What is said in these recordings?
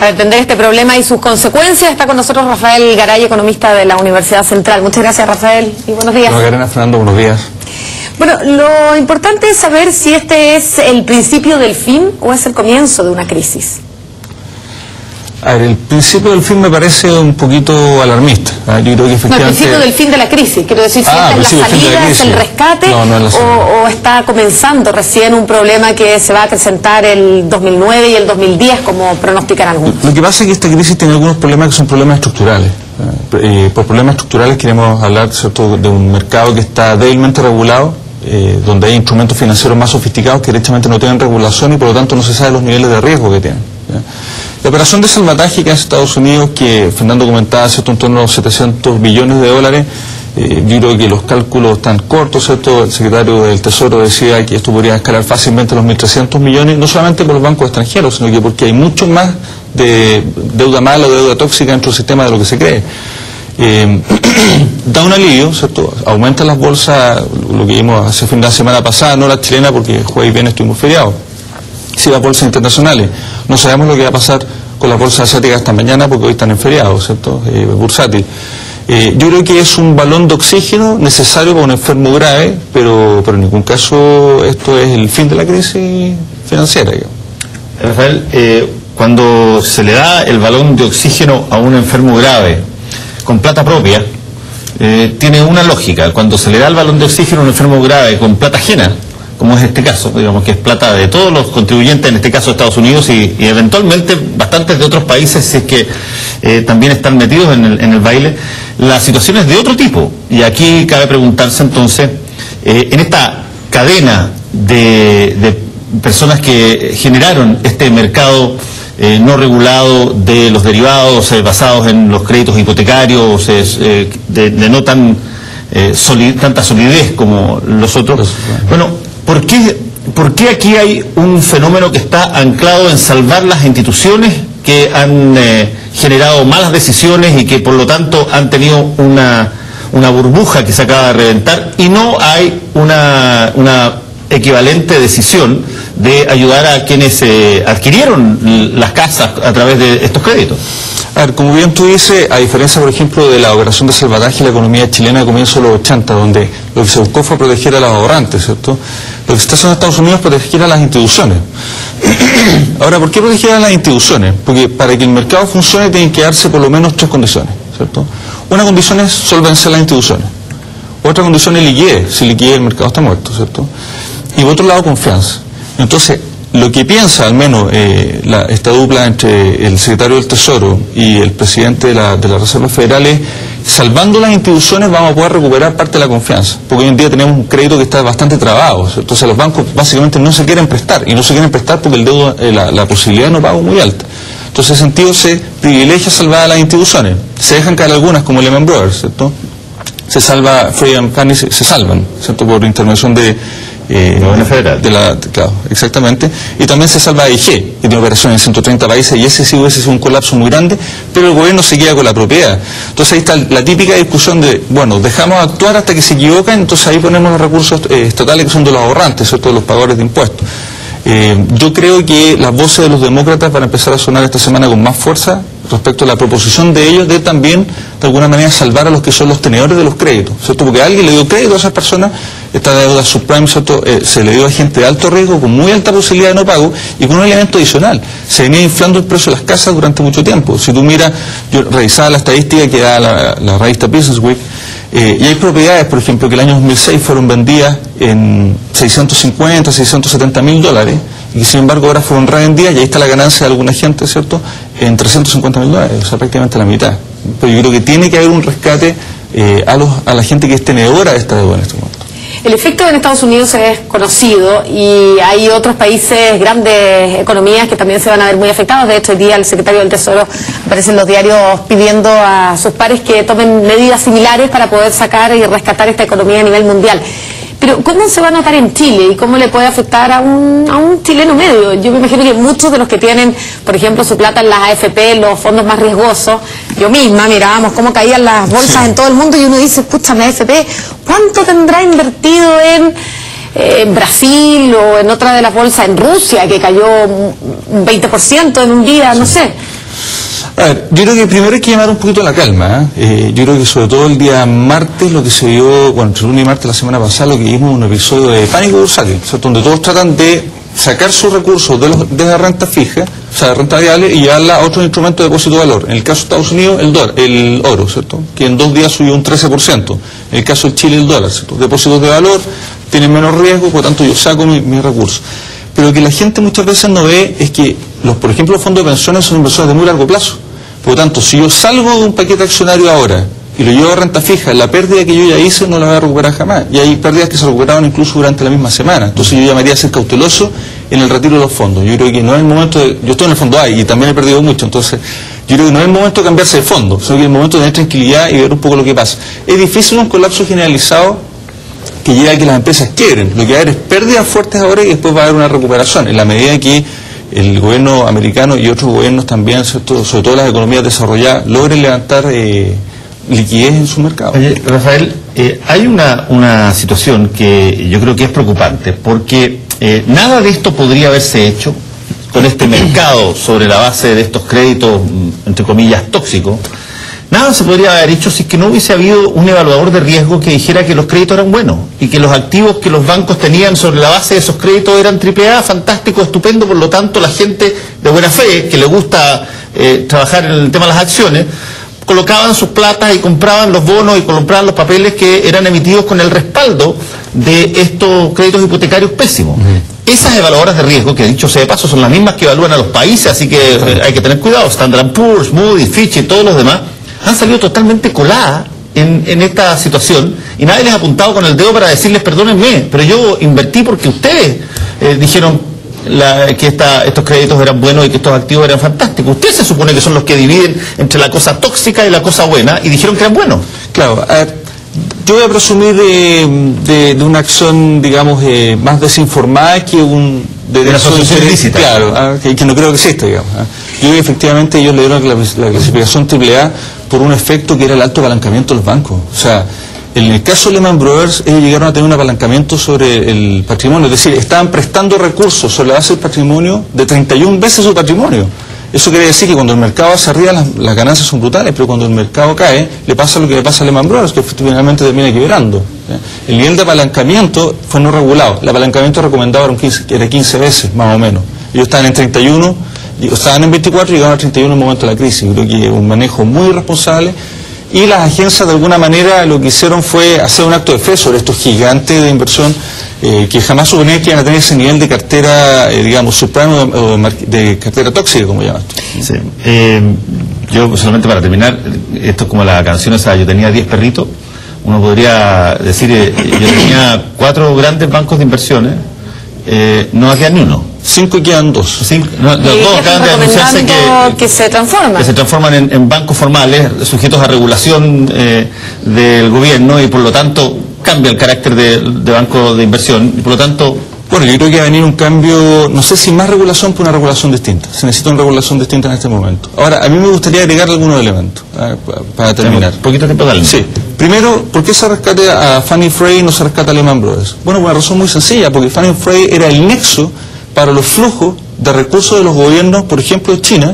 Para entender este problema y sus consecuencias está con nosotros Rafael Garay, economista de la Universidad Central. Muchas gracias, Rafael, y buenos días. Macarena, Fernando, buenos días. Bueno, lo importante es saber si este es el principio del fin o es el comienzo de una crisis. A ver, el principio del fin me parece un poquito alarmista. Yo creo que efectivamente... No, el principio del fin de la crisis. Quiero decir, si esta es la salida, es el rescate, o está comenzando recién un problema que se va a acrecentar el 2009 y el 2010, como pronostican algunos. Lo que pasa es que esta crisis tiene algunos problemas que son problemas estructurales. Por problemas estructurales queremos hablar, ¿cierto?, de un mercado que está débilmente regulado, donde hay instrumentos financieros más sofisticados que directamente no tienen regulación y por lo tanto no se sabe los niveles de riesgo que tienen. La operación de salvataje que hace Estados Unidos, que Fernando comentaba, ¿cierto?, en torno a los 700 billones de dólares, yo creo que los cálculos están cortos, ¿cierto? El secretario del Tesoro decía que esto podría escalar fácilmente a los 1.300 millones, no solamente por los bancos extranjeros, sino que porque hay mucho más de deuda mala o deuda tóxica dentro del sistema de lo que se cree. Da un alivio, ¿cierto? Aumentan las bolsas, lo que vimos hace fin de la semana pasada, no la chilena porque jueves y viernes estuvimos feriados. Si las bolsas internacionales, no sabemos lo que va a pasar con las bolsas asiáticas esta mañana porque hoy están en feriado, ¿cierto? Bursátil. Yo creo que es un balón de oxígeno necesario para un enfermo grave, pero en ningún caso esto es el fin de la crisis financiera. Rafael, cuando se le da el balón de oxígeno a un enfermo grave con plata propia, tiene una lógica. Cuando se le da el balón de oxígeno a un enfermo grave con plata ajena, como es este caso, digamos que es plata de todos los contribuyentes, en este caso Estados Unidos y eventualmente bastantes de otros países, si es que también están metidos en el baile, la situación es de otro tipo. Y aquí cabe preguntarse entonces, en esta cadena de personas que generaron este mercado no regulado de los derivados basados en los créditos hipotecarios, de no tanta solidez como los otros, bueno, ¿por qué aquí hay un fenómeno que está anclado en salvar las instituciones que han generado malas decisiones y que por lo tanto han tenido una burbuja que se acaba de reventar y no hay una equivalente decisión de ayudar a quienes adquirieron las casas a través de estos créditos? A ver, como bien tú dices, a diferencia, por ejemplo, de la operación de salvataje de la economía chilena de comienzo de los 80, donde lo que se buscó fue proteger a los ahorrantes, ¿cierto? Lo que se está haciendo en Estados Unidos es proteger a las instituciones. Ahora, ¿por qué proteger a las instituciones? Porque para que el mercado funcione tienen que darse por lo menos tres condiciones, ¿cierto? Una condición es solvencia de las instituciones. Otra condición es liquidez. Si liquidez, el mercado está muerto, ¿cierto? Y por otro lado, confianza. Entonces, lo que piensa, al menos, esta dupla entre el secretario del Tesoro y el presidente de la Reserva Federal es, salvando las instituciones vamos a poder recuperar parte de la confianza, porque hoy en día tenemos un crédito que está bastante trabado. Entonces los bancos básicamente no se quieren prestar, y no se quieren prestar porque la posibilidad de no pago es muy alta. Entonces, en ese sentido, se privilegia salvar a las instituciones. Se dejan caer algunas, como Lehman Brothers, ¿cierto? Se salva, Freddie and Fannie se salvan, ¿cierto?, por intervención de federal. Claro, exactamente. Y también se salva AIG, que tiene operaciones en 130 países, y ese sí hubiese sido un colapso muy grande, pero el gobierno se queda con la propiedad. Entonces ahí está la típica discusión de, bueno, dejamos actuar hasta que se equivocan, entonces ahí ponemos los recursos estatales que son de los ahorrantes, ¿cierto?, de los pagadores de impuestos. Yo creo que las voces de los demócratas van a empezar a sonar esta semana con más fuerza respecto a la proposición de ellos de también, de alguna manera, salvar a los que son los tenedores de los créditos, ¿cierto? Porque alguien le dio crédito a esas personas, esta deuda subprime, ¿cierto? Se le dio a gente de alto riesgo, con muy alta posibilidad de no pago, y con un elemento adicional: se venía inflando el precio de las casas durante mucho tiempo. Si tú miras, yo revisaba la estadística que da la revista Business Week, y hay propiedades, por ejemplo, que el año 2006 fueron vendidas en 650, 670 mil dólares, y que sin embargo ahora fueron revendidas, y ahí está la ganancia de alguna gente, ¿cierto?, en 350 mil dólares, o sea, prácticamente la mitad. Pero yo creo que tiene que haber un rescate a la gente que es tenedora de esta deuda en este momento. El efecto en Estados Unidos es conocido y hay otros países, grandes economías, que también se van a ver muy afectados. De hecho, hoy día el secretario del Tesoro aparece en los diarios pidiendo a sus pares que tomen medidas similares para poder sacar y rescatar esta economía a nivel mundial. Pero ¿cómo se va a notar en Chile y cómo le puede afectar a un chileno medio? Yo me imagino que muchos de los que tienen, por ejemplo, su plata en las AFP, los fondos más riesgosos, yo misma mirábamos cómo caían las bolsas en todo el mundo y uno dice, escúchame, AFP, ¿cuánto tendrá invertido en Brasil o en otra de las bolsas en Rusia, que cayó un 20% en un día? No sé. A ver, yo creo que primero hay que llamar un poquito a la calma. Yo creo que sobre todo el día martes lo que se dio, bueno, entre lunes y martes la semana pasada, lo que vimos un episodio de pánico bursátil, ¿cierto? Donde todos tratan de sacar sus recursos de la renta fija, o sea, de renta variable, y llevarla a otros instrumentos de depósito de valor. En el caso de Estados Unidos, el oro, ¿cierto? Que en 2 días subió un 13%. En el caso de Chile, el dólar, ¿cierto? Depósitos de valor tienen menos riesgo, por lo tanto yo saco mis recursos. Pero lo que la gente muchas veces no ve es que, por ejemplo, los fondos de pensiones son inversiones de muy largo plazo. Por lo tanto, si yo salgo de un paquete accionario ahora y lo llevo a renta fija, la pérdida que yo ya hice no la voy a recuperar jamás. Y hay pérdidas que se recuperaban incluso durante la misma semana. Entonces yo llamaría a ser cauteloso en el retiro de los fondos. Yo creo que no es el momento yo estoy en el fondo A y también he perdido mucho, entonces yo creo que no es el momento de cambiarse de fondo, sino que es el momento de tener tranquilidad y ver un poco lo que pasa. Es difícil un colapso generalizado que lleve a que las empresas quiebren. Lo que va a haber es pérdidas fuertes ahora y después va a haber una recuperación, en la medida que el gobierno americano y otros gobiernos también, ¿cierto?, sobre todo las economías desarrolladas, logren levantar liquidez en su mercado. Oye, Rafael, hay una situación que yo creo que es preocupante, porque nada de esto podría haberse hecho con este mercado sobre la base de estos créditos, entre comillas, tóxicos. Nada se podría haber hecho si es que no hubiese habido un evaluador de riesgo que dijera que los créditos eran buenos y que los activos que los bancos tenían sobre la base de esos créditos eran AAA, fantástico, estupendo. Por lo tanto, la gente de buena fe, que le gusta trabajar en el tema de las acciones, colocaban sus platas y compraban los bonos y compraban los papeles que eran emitidos con el respaldo de estos créditos hipotecarios pésimos. Esas evaluadoras de riesgo, que dicho sea de paso, son las mismas que evalúan a los países, así que hay que tener cuidado. Standard & Poor's, Moody's, Fitch y todos los demás han salido totalmente coladas en esta situación y nadie les ha apuntado con el dedo para decirles perdónenme, pero yo invertí porque ustedes dijeron que estos créditos eran buenos y que estos activos eran fantásticos. Ustedes se supone que son los que dividen entre la cosa tóxica y la cosa buena y dijeron que eran buenos. Claro, yo voy a presumir de una acción, digamos, más desinformada que de una asociación ilícita. Claro, que no creo que exista, digamos. Yo efectivamente ellos le dieron la clasificación AAA por un efecto que era el alto apalancamiento de los bancos. O sea, en el caso de Lehman Brothers, ellos llegaron a tener un apalancamiento sobre el patrimonio, es decir, estaban prestando recursos sobre la base del patrimonio de 31 veces su patrimonio. Eso quiere decir que cuando el mercado hacia arriba las ganancias son brutales, pero cuando el mercado cae, le pasa lo que le pasa a Lehman Brothers, que finalmente termina quebrando. El nivel de apalancamiento fue no regulado. El apalancamiento recomendado era 15 veces, más o menos. Ellos estaban en 31, estaban en 24 y llegaron a 31 en el momento de la crisis. Creo que un manejo muy irresponsable. Y las agencias, de alguna manera, lo que hicieron fue hacer un acto de fe sobre estos gigantes de inversión que jamás suponían que iban a tener ese nivel de cartera, digamos, subprime o de cartera tóxica, como llaman. Sí. Yo, solamente para terminar, esto es como la canción esa, yo tenía 10 perritos. Uno podría decir, yo tenía 4 grandes bancos de inversiones, no queda ni uno. 5 quedan 2. Los dos acaban de anunciarse que se transforman. Que se transforman en bancos formales, sujetos a regulación del gobierno y por lo tanto cambia el carácter de banco de inversión y por lo tanto... Bueno, yo creo que va a venir un cambio, no sé si más regulación, pero una regulación distinta. Se necesita una regulación distinta en este momento. Ahora, a mí me gustaría agregar algunos elementos para terminar. Poquito tiempo, dale. Sí. Primero, ¿por qué se rescate a Fannie Freie y no se rescata a Lehman Brothers? Bueno, por una razón muy sencilla, porque Fannie Freie era el nexo para los flujos de recursos de los gobiernos, por ejemplo, de China,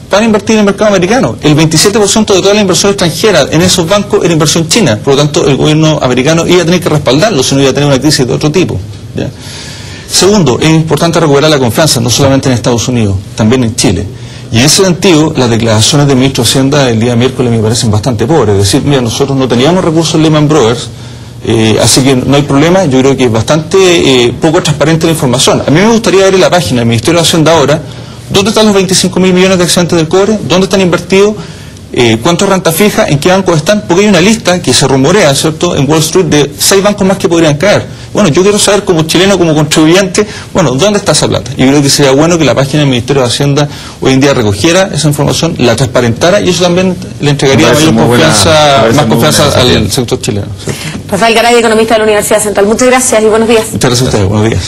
para invertir en el mercado americano. El 27% de toda la inversión extranjera en esos bancos era inversión china. Por lo tanto, el gobierno americano iba a tener que respaldarlo, si no iba a tener una crisis de otro tipo. ¿Ya? Segundo, es importante recuperar la confianza, no solamente en Estados Unidos, también en Chile. Y en ese sentido, las declaraciones del ministro de Hacienda el día miércoles me parecen bastante pobres. Es decir, mira, nosotros no teníamos recursos en Lehman Brothers, así que no hay problema. Yo creo que es bastante poco transparente la información. A mí me gustaría ver en la página del Ministerio de Hacienda ahora dónde están los 25.000 millones de excedentes del cobre, dónde están invertidos, cuánto es renta fija, en qué bancos están, porque hay una lista que se rumorea, ¿cierto?, en Wall Street de 6 bancos más que podrían caer. Bueno, yo quiero saber como chileno, como contribuyente, bueno, ¿dónde está esa plata? Y creo que sería bueno que la página del Ministerio de Hacienda hoy en día recogiera esa información, la transparentara y eso también le entregaría más confianza al sector chileno, ¿cierto? Rafael Garay, economista de la Universidad Central. Muchas gracias y buenos días. Muchas gracias a ustedes, buenos días.